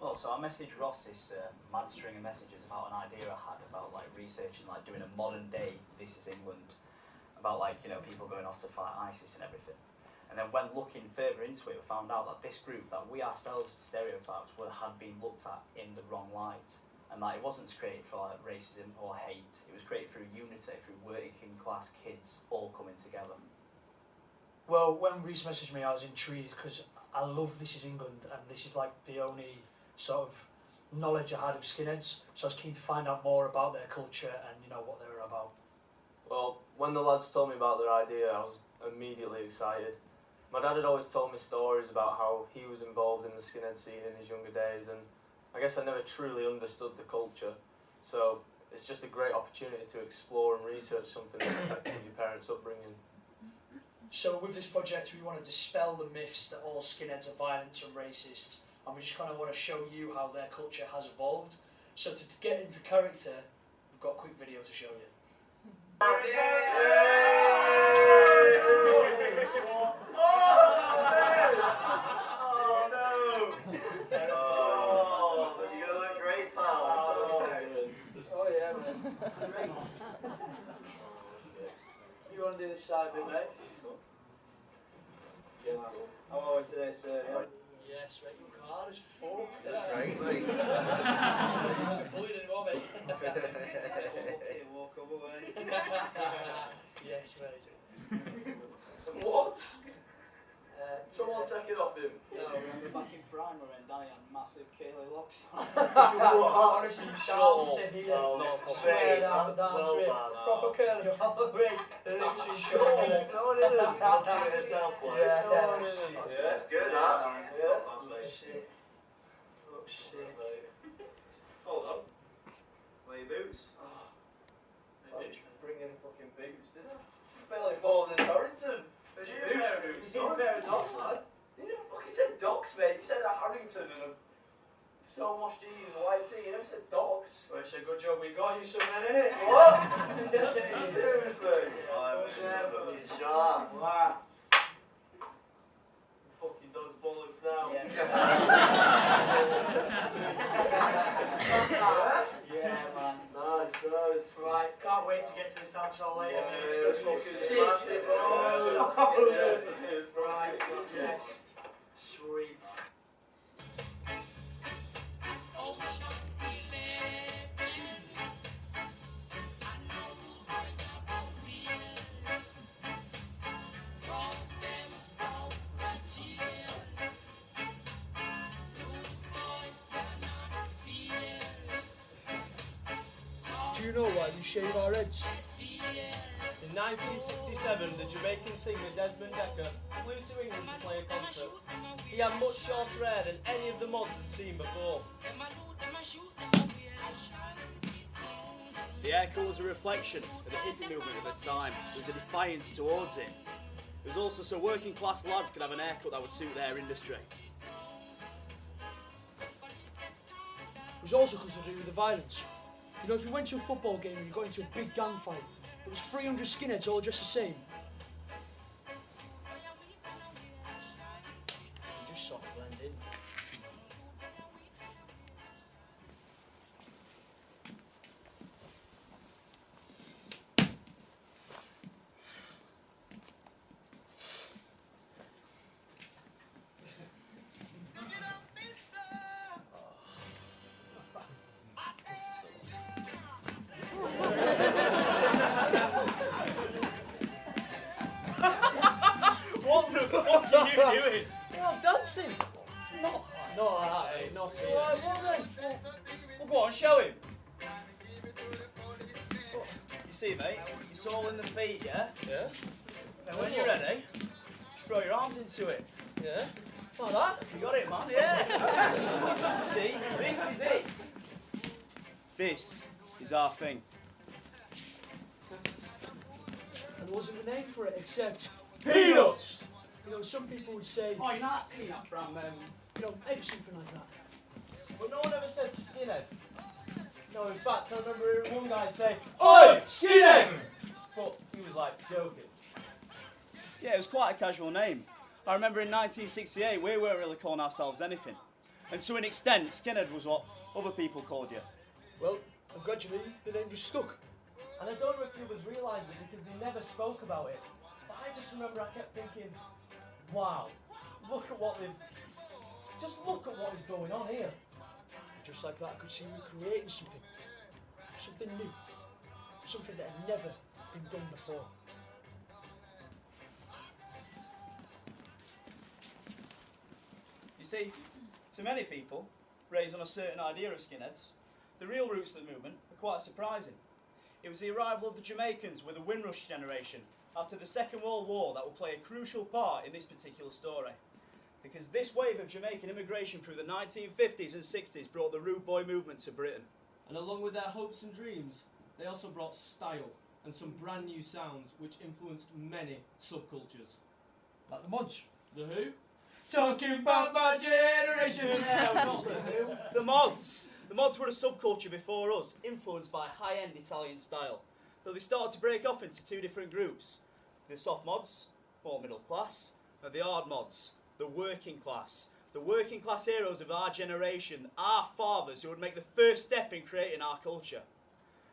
Well, so I messaged Ross this mad string of messages about an idea I had about like researching, like doing a modern day This Is England, about like, you know, people going off to fight ISIS and everything. And then when looking further into it, we found out that this group that we ourselves stereotyped had been looked at in the wrong light. And that it wasn't created for like racism or hate, it was created through unity, through working class kids all coming together. Well, when Reese messaged me, I was intrigued because I love This Is England, and this is like the only sort of knowledge I had of skinheads, so I was keen to find out more about their culture and, you know, what they were about. Well, when the lads told me about their idea, I was immediately excited. My dad had always told me stories about how he was involved in the skinhead scene in his younger days, and I guess I never truly understood the culture. So it's just a great opportunity to explore and research something that affected your parents' upbringing. So with this project, we want to dispel the myths that all skinheads are violent and racist, and we just kind of want to show you how their culture has evolved. So to get into character, we've got a quick video to show you. You want to do this side bit, mate? Gentle. How are we today, sir? Yes, mate, look hard as fuck. Great, mate. Bullied anymore, mate. Walk away. Yes, mate. What? Someone take it off him. No, remember back in primary when Danny had massive curly locks on? Honestly, Thompson, he Oh, swear down, well rip, bad. proper curly, literally short. No, it isn't. You're doing it yourself, like. Yeah, No, it isn't. Yeah, it's good, that. Yeah. Shit. Oh, shit. Hold on. Where are your boots? I didn't bring any fucking boots, did I? Barely more than Harrington. There's your boots. You need a pair of docs, lad. You never fucking said docs, mate. You said a Harrington and a stonewashed jeans and a white tee. You never said docs. Well, it's a good job we got you some then, innit? What? Seriously? I'm fucking sharp. Lass. Fucking those bollocks now. Yeah, man. Nice. Right, can't wait to get to this dance hall later, mate. It's Yeah, going to be fucking sick. smash it. Right, yes. Sweet. Do you know why we shave our heads? In 1967, the Jamaican singer Desmond Decker flew to England to play a concert. He had much shorter hair than any of the mods had seen before. The haircut was a reflection of the hippie movement at the time. There was a defiance towards it. It was also so working class lads could have an haircut that would suit their industry. It was also because of the violence. You know, if you went to a football game and you got into a big gang fight, it was 300 skinheads all dressed the same. You just sort of blend in. What the fuck are you doing? Well, I'm dancing. Not like that, eh? Not here. Right, what then? Well, go on, show him. You see, mate, it's all in the feet, yeah? Yeah? And when you're ready, just throw your arms into it. Yeah? Like that? You got it, man, yeah. See, this is it. This is our thing. And there wasn't a name for it except peanuts. You know, some people would say, Oh, you know that peanut from, you know, maybe something like that. But no one ever said skinhead. No, in fact, I remember hearing one guy say, Oi, skinhead! but he was like joking. Yeah, it was quite a casual name. I remember in 1968, we weren't really calling ourselves anything. And to an extent, Skinhead was what other people called you. Well, and gradually the name just stuck. And I don't know if the others realised it because they never spoke about it. But I just remember I kept thinking, wow, look at what is going on here. Just like that, I could see we were creating something new, something that had never been done before. You see, to many people, raised on a certain idea of skinheads, the real roots of the movement are quite surprising. It was the arrival of the Jamaicans with the Windrush generation after the Second World War that will play a crucial part in this particular story. Because this wave of Jamaican immigration through the 1950s and 60s brought the rude boy movement to Britain. And along with their hopes and dreams, they also brought style and some brand new sounds which influenced many subcultures. Like the mods. The Who? Talking about my generation. No, not the Who. The Mods. The Mods were a subculture before us, influenced by high-end Italian style. Though they started to break off into two different groups. The soft mods, more middle class, and the hard mods, the working class. The working class heroes of our generation, our fathers who would make the first step in creating our culture.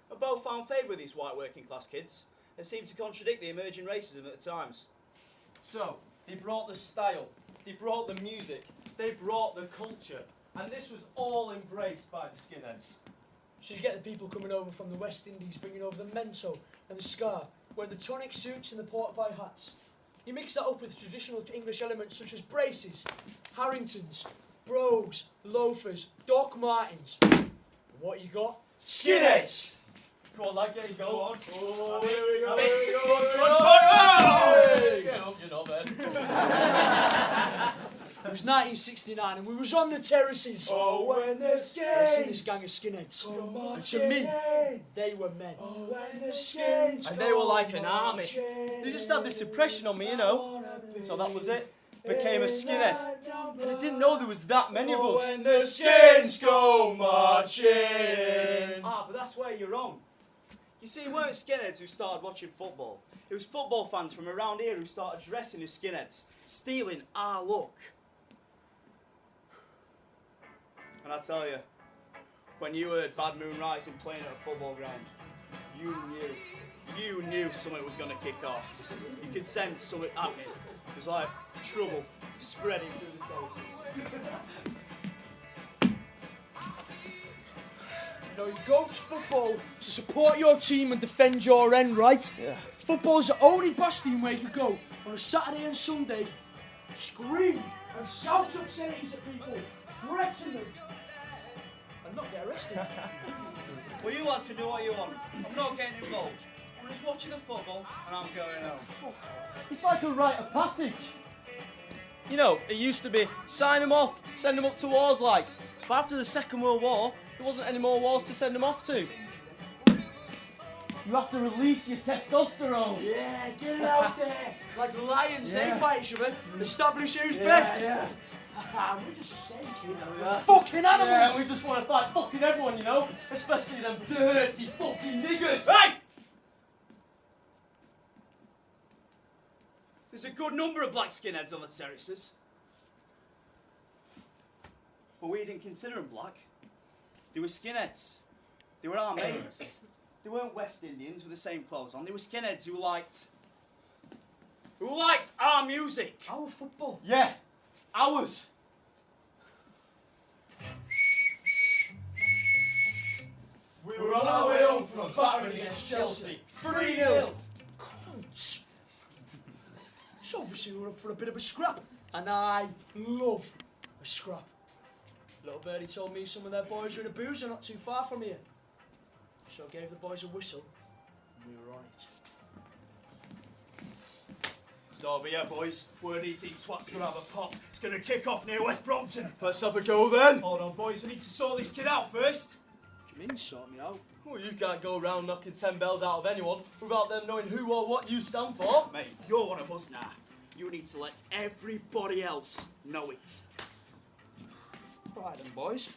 And both found favour with these white working class kids and seemed to contradict the emerging racism at the times. So, they brought the style, they brought the music, they brought the culture, and this was all embraced by the skinheads. So you get the people coming over from the West Indies, bringing over the mento and the scar, wearing the tonic suits and the porta-pie hats. You mix that up with traditional English elements such as braces, Harringtons, brogues, loafers, Doc Martens. And what you got? Skinheads! Go on, lad, get it, go on. Oh, here we go, here we go. Hey! Get up, you know, then. It was 1969 and we was on the terraces. Oh, when the I seen this gang of skinheads. And to me, they were men. And they were like an army. They just had this impression on me, you know. So that was it. Became a skinhead. And I didn't know there was that many of us. When the skins go marching. Ah, but that's where you're wrong. You see, it weren't skinheads who started watching football. It was football fans from around here who started dressing as skinheads, stealing our look. And I tell you, when you heard Bad Moon Rising playing at a football ground, you knew something was going to kick off. You could sense something happening. It was like trouble spreading through the terraces. You know, you go to football to support your team and defend your end, right? Yeah. Football's the only bastion where you go on a Saturday and Sunday, scream and shout up sayings at people, threaten them, and not get arrested. Well, you lads can do what you want. I'm not getting involved. I'm just watching the football and I'm going home. It's like a rite of passage. You know, it used to be sign them off, send them up to wars like. But after the Second World War, there wasn't any more wars to send them off to. You have to release your testosterone. Yeah, get it out there. Like lions, Yeah. they fight each other, establish who's best. Yeah. We're just the same, kid. We're fucking animals. Yeah, we just want to fight fucking everyone, you know? Especially them dirty fucking niggers. Hey! There's a good number of black skinheads on the terraces. But we didn't consider them black. They were skinheads. They were our mates. They weren't West Indians with the same clothes on. They were skinheads who liked our music. Our football. Yeah, ours. We were on our way home from a battering against Chelsea. 3-0. Cunts. So obviously we're up for a bit of a scrap. And I love a scrap. Little birdie told me some of their boys were in a boozer not too far from here. So I gave the boys a whistle and we were on it. It's over here, boys. Word is these twats gonna have a pop. It's gonna kick off near West Brompton. Let's have a go then. Hold on, boys. We need to sort this kid out first. What do you mean sort me out? Well, you can't go around knocking 10 bells out of anyone without them knowing who or what you stand for. Mate, you're one of us now. You need to let everybody else know it. Right then, boys.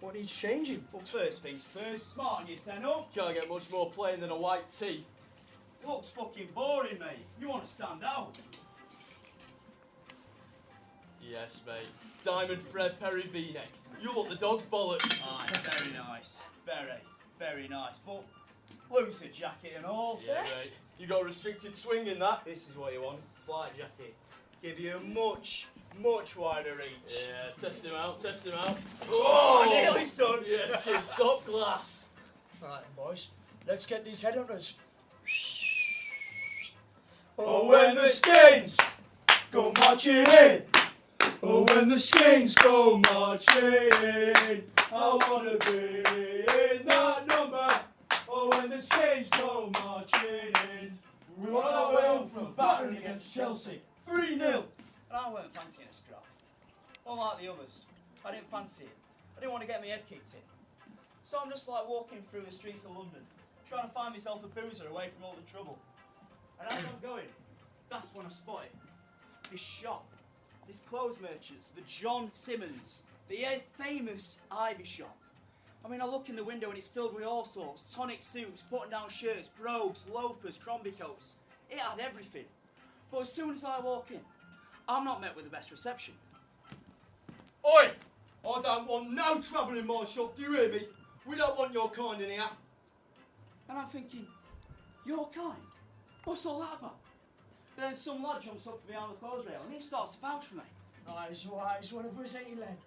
What needs changing? Well, first things first, smart on you, Senno. Can't get much more plain than a white tee. Looks fucking boring, mate. You want to stand out. Yes, mate. Diamond Fred Perry V-neck. You look the dog's bollocks. Aye, very nice. Very nice. But loser jacket and all. Yeah, mate. You got a restricted swing in that. This is what you want. Flight jacket. Give you a much wider reach. Yeah, test him out, test him out. Oh, nearly, son. Yes, kid, top class. Right, boys, let's get these headhunters. Oh, when the skins go marching in. Oh, when the skins go marching in. I wanna be in that number. Oh, when the skins go marching in. We won our way home from battering against Chelsea. 3-0. And I weren't fancying a scrap. Unlike the others, I didn't fancy it. I didn't want to get my head kicked in. So I'm just like walking through the streets of London, trying to find myself a boozer away from all the trouble. And as I'm going, that's when I spotted this shop, this clothes merchants, the John Simmons, the famous Ivy shop. I mean, I look in the window and it's filled with all sorts, tonic suits, button-down shirts, brogues, loafers, crombie coats. It had everything. But as soon as I walk in, I'm not met with the best reception. Oi! I don't want no trouble in my shop, do you hear me? We don't want your kind in here. And I'm thinking, your kind? What's all that about? But then some lad jumps up behind the clothes rail and he starts to vouch for me. He's one of us, ain't he, lad?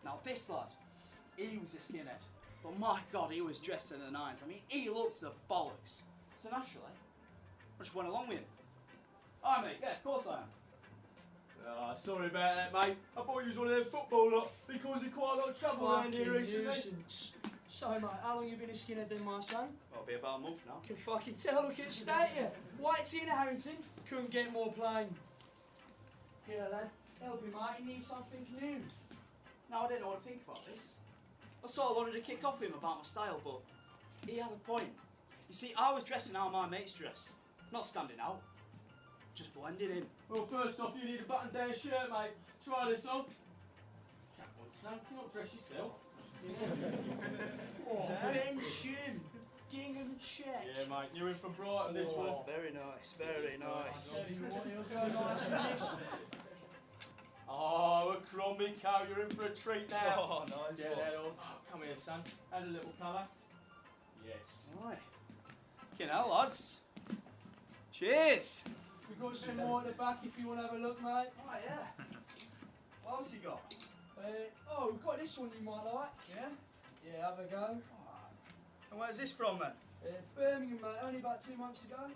Now this lad, he was a skinhead. But my God, he was dressed in the nines. I mean, he looked the bollocks. So naturally, I just went along with him. Aye, mate, yeah, of course I am. Sorry about that, mate. I thought you was one of them football lot because he quite a lot of trouble around here recently. Nuisance. So, mate, how long you been a skinhead then, my son? It'll be about a month now. Can fucking tell, look at the state here. Whitesy and Harrington couldn't get more plain. Here, lad, help him out, he needs something new. Now, I didn't know what to think about this. I sort of wanted to kick off him about my style, but he had a point. You see, I was dressing how my mates dress, not standing out, just blending in. Well, first off, you need a button-down shirt, mate. Try this on. Can't watch Sam, can not dress yourself. Oh, Ben Shim, Gingham check. Yeah, mate, you're in for Brighton this one. Very nice, very nice. Tell you what, he'll go nice with this. Oh, a crummy cow, you're in for a treat now. Oh, nice. Get that on. Oh, come here, son. Add a little colour. Yes. Right. You know, lads. Cheers. We've got some more at the back if you want to have a look, mate. Oh, yeah. What else you got? We've got this one you might like. Yeah? Yeah, have a go. And where's this from, then? Birmingham, mate, only about 2 months ago.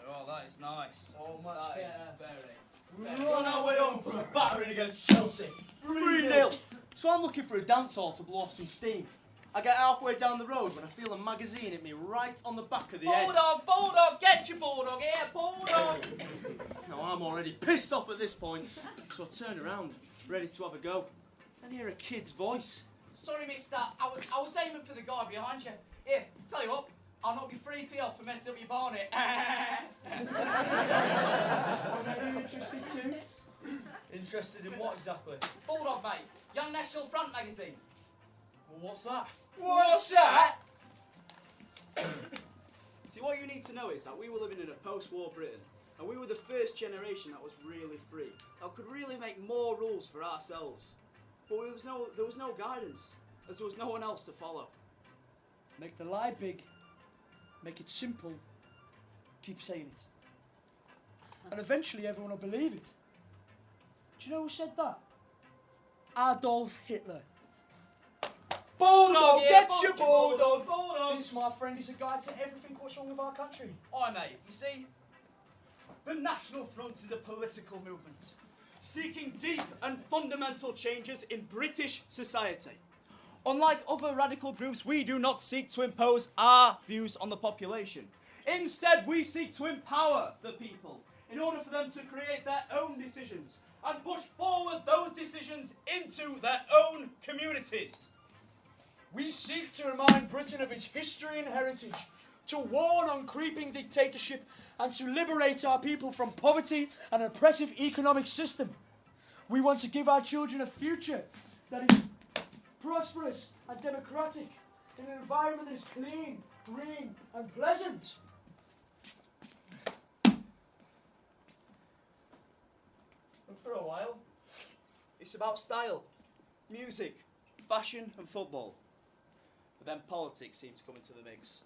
Oh, that is nice. Oh, much That better. is very. We're on our way home from a battering against Chelsea. 3-0. So I'm looking for a dance hall to blow off some steam. I get halfway down the road when I feel a magazine hit me right on the back of the head. Bulldog, get your bulldog here, bulldog. Now I'm already pissed off at this point, so I turn around, ready to have a go, and hear a kid's voice. Sorry, mister. I was aiming for the guy behind you. Here, tell you what, I'll knock you 3p for messing up your bonnet. Are you interested too? Interested in what exactly? Bulldog, mate. Young National Front magazine. Well, what's that? What's that? See, what you need to know is that we were living in a post-war Britain, and we were the first generation that was really free, that could really make more rules for ourselves. But there was no guidance, as there was no one else to follow. Make the lie big. Make it simple. Keep saying it. And eventually everyone will believe it. Do you know who said that? Adolf Hitler. Bulldog, Yeah, get your bulldog! This, my friend, is a guide to everything what's wrong with our country. Aye, mate, you see, the National Front is a political movement seeking deep and fundamental changes in British society. Unlike other radical groups, we do not seek to impose our views on the population. Instead, we seek to empower the people in order for them to create their own decisions and push forward those decisions into their own communities. We seek to remind Britain of its history and heritage, to warn on creeping dictatorship, and to liberate our people from poverty and an oppressive economic system. We want to give our children a future that is prosperous and democratic, in an environment that is clean, green, and pleasant. And for a while, it's about style, music, fashion and football. But then politics seems to come into the mix.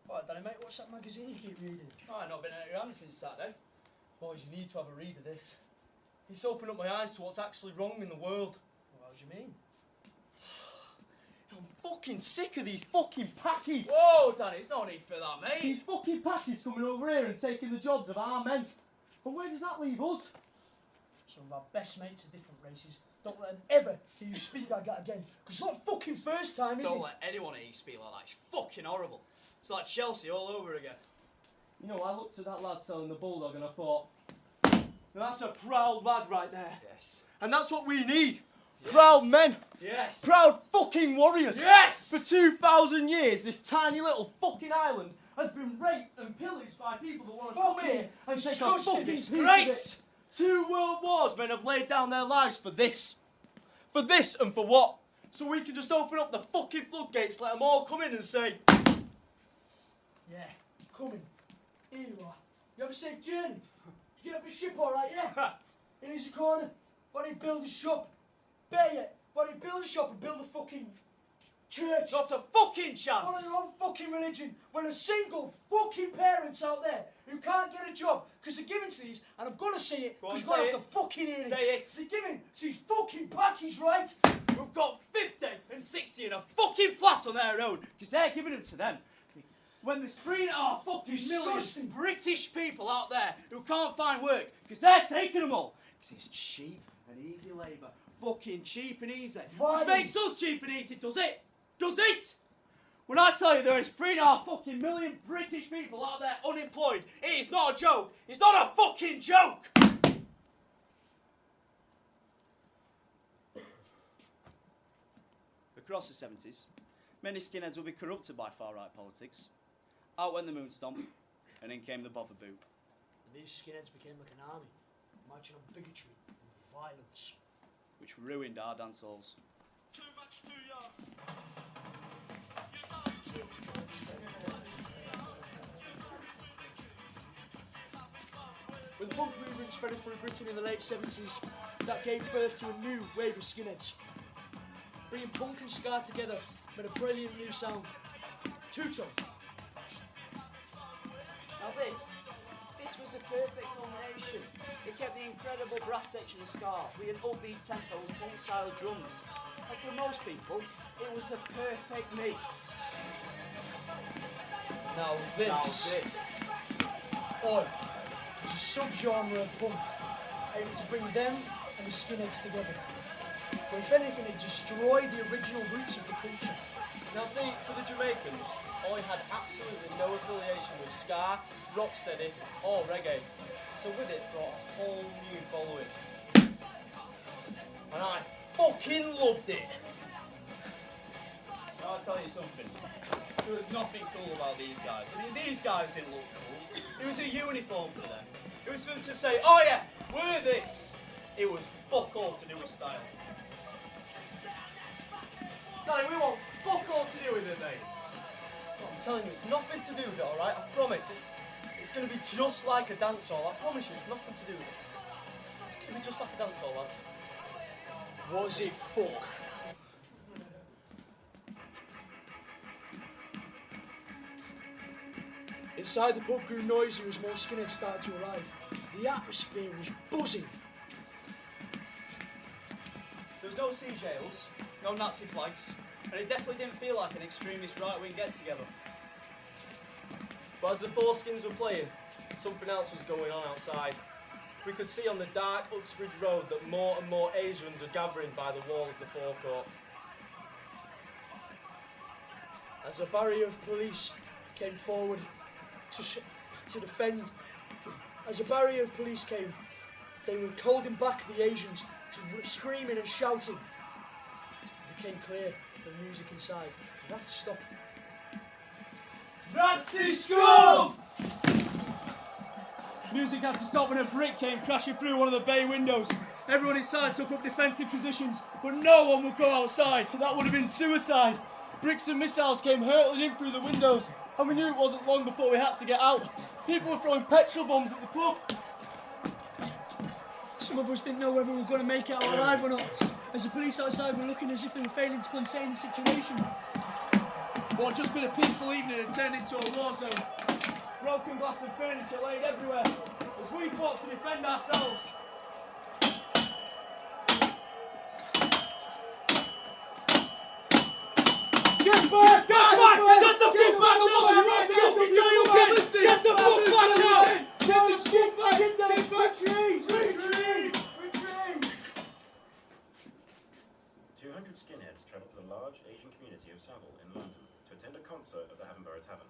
Alright, Danny, mate, what's that magazine you keep reading? Oh, I've not been out of your hands since Saturday. Boys, you need to have a read of this. It's opened up my eyes to what's actually wrong in the world. What do you mean? I'm fucking sick of these fucking packies. Whoa, Danny, there's no need for that, mate. These fucking packies coming over here and taking the jobs of our men. And where does that leave us? Some of our best mates are different races. Don't let them ever hear you speak like that again. Because it's not fucking first time, is it? Don't let anyone hear you speak like that. It's fucking horrible. It's like Chelsea all over again. You know, I looked at that lad selling the bulldog and I thought, that's a proud lad right there. Yes. And that's what we need. Proud men. Yes. Proud fucking warriors. Yes. For 2,000 years, this tiny little fucking island has been raped and pillaged by people that want to come here and take a fucking piece of it. 2 world wars men have laid down their lives for this. For this and for what? So we can just open up the fucking floodgates, let them all come in and say, Yeah, coming. Here you are. You have a safe journey. You get off the ship alright, yeah? Here's the corner. Why don't you build a shop? Bear it. Why don't you build a shop and build a fucking church? Not a fucking chance. Follow your own fucking religion. When a single fucking parents out there who can't get a job because they're giving to these, and I'm gonna say it Go on, because you're gonna say have to fucking hear it. Say it. They're giving to these fucking packies, right? We've got 50 and 60 in a fucking flat on their own because they're giving them to them. When there's 3.5 fucking million Disgusting. British people out there who can't find work because they're taking them all. Because it's cheap and easy labour. Fucking cheap and easy. Why? Which makes us cheap and easy, does it? Does it? When I tell you there is 3.5 fucking million British people out there unemployed, it is not a joke. It's not a fucking joke. Across the 70s, many skinheads will be corrupted by far-right politics. Out went the moon stomp, and in came the bother boop. And these skinheads became like an army, marching on bigotry and violence. Which ruined our dance halls. Too much too young. When the punk movement spread through Britain in the late 70s, that gave birth to a new wave of skinheads. Bringing punk and ska together made a brilliant new sound. Two-tone. Now this was a perfect combination. It kept the incredible brass section of ska with an upbeat tempo and funk-style drums. And for most people, it was a perfect mix. Now this was a subgenre of punk, able to bring them and the skinheads together. But if anything, it destroyed the original roots of the culture. Now see, for the Jamaicans, I had absolutely no affiliation with ska, rocksteady or reggae. So with it brought a whole new following. And I fucking loved it. Now I'll tell you something. There was nothing cool about these guys. I mean, these guys didn't look cool. It was a uniform for them. It was for them to say, oh yeah, we're this. It was fuck all to do with style. Danny, we want fuck all to do with it, mate. Well, I'm telling you, it's nothing to do with it, alright? I promise. It's going to be just like a dance hall. I promise you, it's nothing to do with it. It's going to be just like a dance hall, lads. Was it fuck? Inside the pub grew noisy as more skinheads started to arrive. The atmosphere was buzzing. There was no sea jails, no Nazi flags, and it definitely didn't feel like an extremist right-wing get-together. But as the foreskins were playing, something else was going on outside. We could see on the dark Uxbridge Road that more and more Asians were gathering by the wall of the forecourt. As a barrier of police came forward to defend, as a barrier of police came, they were holding back the Asians, screaming and shouting. It became clear that the music inside would have to stop. Nazi scum! Music had to stop when a brick came crashing through one of the bay windows. Everyone inside took up defensive positions, but no one would go outside. That would have been suicide. Bricks and missiles came hurtling in through the windows, and we knew it wasn't long before we had to get out. People were throwing petrol bombs at the pub. Some of us didn't know whether we were going to make it out alive or not, as the police outside were looking as if they were failing to contain the situation. What just been a peaceful evening and turned into a war zone. Broken glass and furniture laid everywhere as we fought to defend ourselves. Get back! Get the fuck back! Get the fuck back up! Retreat! Retreat! 200 skinheads travelled to the large Asian community of Savile in London to attend a concert at the Havenborough Tavern.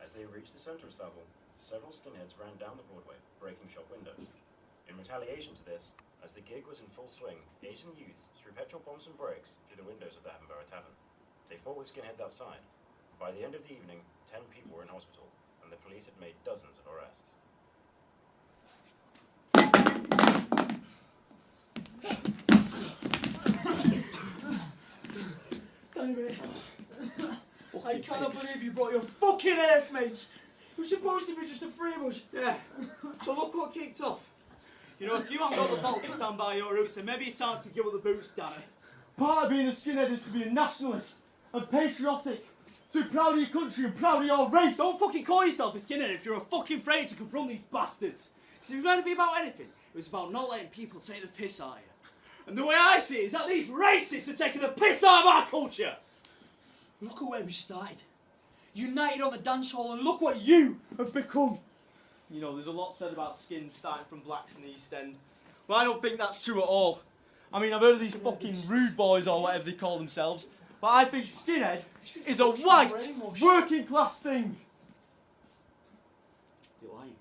As they reached the centre of Savile, several skinheads ran down the Broadway, breaking shop windows. In retaliation to this, as the gig was in full swing, Asian youths threw petrol bombs and bricks through the windows of the Havenborough Tavern. They fought with skinheads outside. By the end of the evening, 10 people were in hospital, and the police had made dozens of arrests. Danny, mate. I cannot believe you brought your fucking earth mates. It was supposed to be just the three of us. Yeah, but look what kicked off. You know, if you haven't got the balls to stand by your roots, then maybe it's time to give up the boots, Danny. Part of being a skinhead is to be a nationalist and patriotic. To be proud of your country and proud of your race. Don't fucking call yourself a skinhead if you're fucking afraid to confront these bastards. Because if it was meant to be about anything, it was about not letting people take the piss out of you. And the way I see it is that these racists are taking the piss out of our culture. Look at where we started. United on the dance hall, and look what you have become. You know, there's a lot said about skins starting from blacks in the East End. But I don't think that's true at all. I mean, I've heard of these fucking rude boys or whatever they call themselves. But I think skinhead is a white, working class thing. You're lying.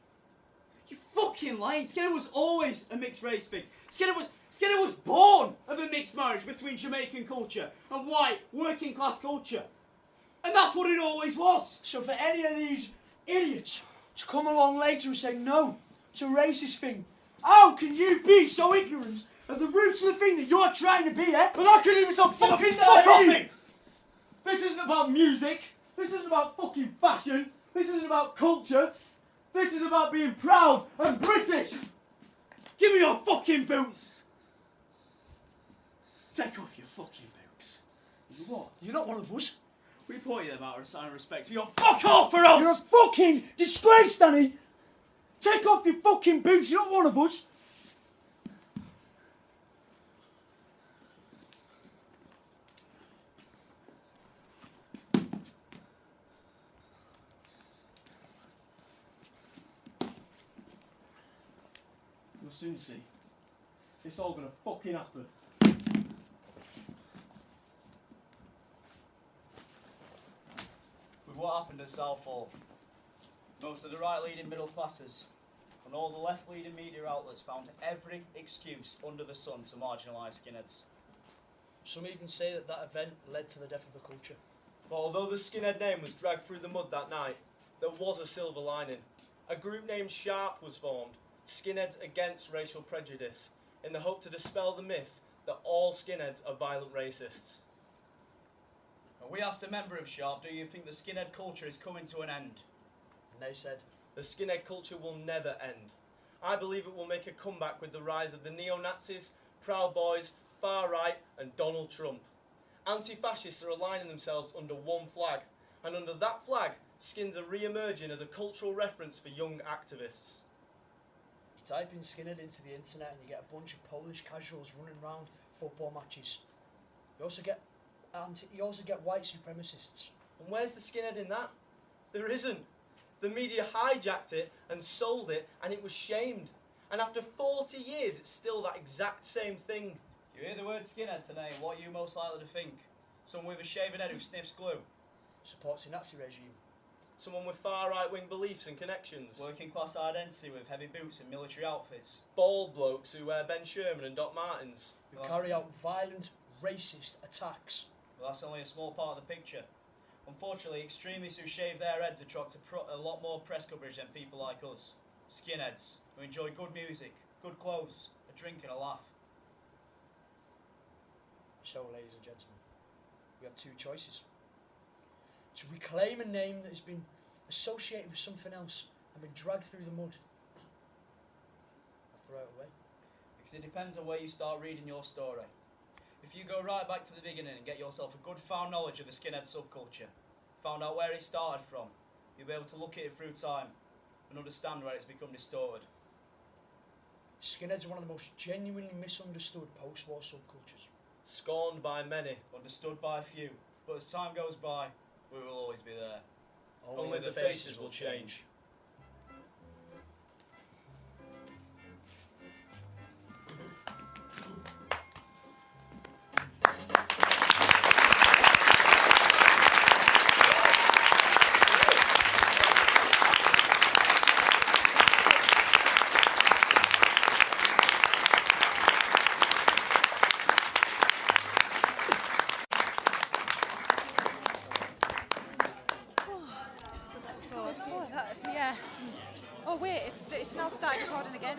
You're fucking lying. Skinhead was always a mixed race thing. Skinhead was born of a mixed marriage between Jamaican culture and white, working class culture. And that's what it always was. So for any of these idiots to come along later and say no, it's a racist thing, how can you be so ignorant of the roots of the thing that you're trying to be, eh? But I couldn't even so fucking naive! This isn't about music. This isn't about fucking fashion. This isn't about culture. This is about being proud and British. Give me your fucking boots. Take off your fucking boots. You what? You're not one of us. We bought you them out of a sign of respect, so you're fuck off for us! You're a fucking disgrace, Danny! Take off your fucking boots, you're not one of us! You'll soon see. It's all gonna fucking happen. With what happened at Southall, most of the right-leading middle classes and all the left-leading media outlets found every excuse under the sun to marginalise skinheads. Some even say that that event led to the death of the culture. But although the skinhead name was dragged through the mud that night, there was a silver lining. A group named Sharp was formed, Skinheads Against Racial Prejudice, in the hope to dispel the myth that all skinheads are violent racists. And we asked a member of Sharp, do you think the skinhead culture is coming to an end? And they said, The skinhead culture will never end. I believe it will make a comeback with the rise of the neo-Nazis, Proud Boys, Far Right and Donald Trump. Anti-fascists are aligning themselves under one flag, and under that flag, skins are re-emerging as a cultural reference for young activists. you type in skinhead into the internet and you get a bunch of Polish casuals running around football matches. You also get white supremacists. And where's the skinhead in that? There isn't. The media hijacked it and sold it, and it was shamed. And after 40 years, it's still that exact same thing. You hear the word skinhead today, what are you most likely to think? Someone with a shaven head who sniffs glue? Supports the Nazi regime. Someone with far right-wing beliefs and connections. Working class identity with heavy boots and military outfits? Bald blokes who wear Ben Sherman and Doc Martens. Who carry out violent, racist attacks. Well, that's only a small part of the picture. Unfortunately, extremists who shave their heads attract a lot more press coverage than people like us. Skinheads, who enjoy good music, good clothes, a drink and a laugh. So, ladies and gentlemen, we have two choices. To reclaim a name that has been associated with something else and been dragged through the mud, or throw it away. Because it depends on where you start reading your story. If you go right back to the beginning and get yourself a good found knowledge of the skinhead subculture, found out where it started from, you'll be able to look at it through time and understand where it's become distorted. Skinheads are one of the most genuinely misunderstood post-war subcultures. Scorned by many. Understood by a few, but as time goes by, we will always be there. Only the faces will change. Yeah. Oh wait, it's now starting recording again.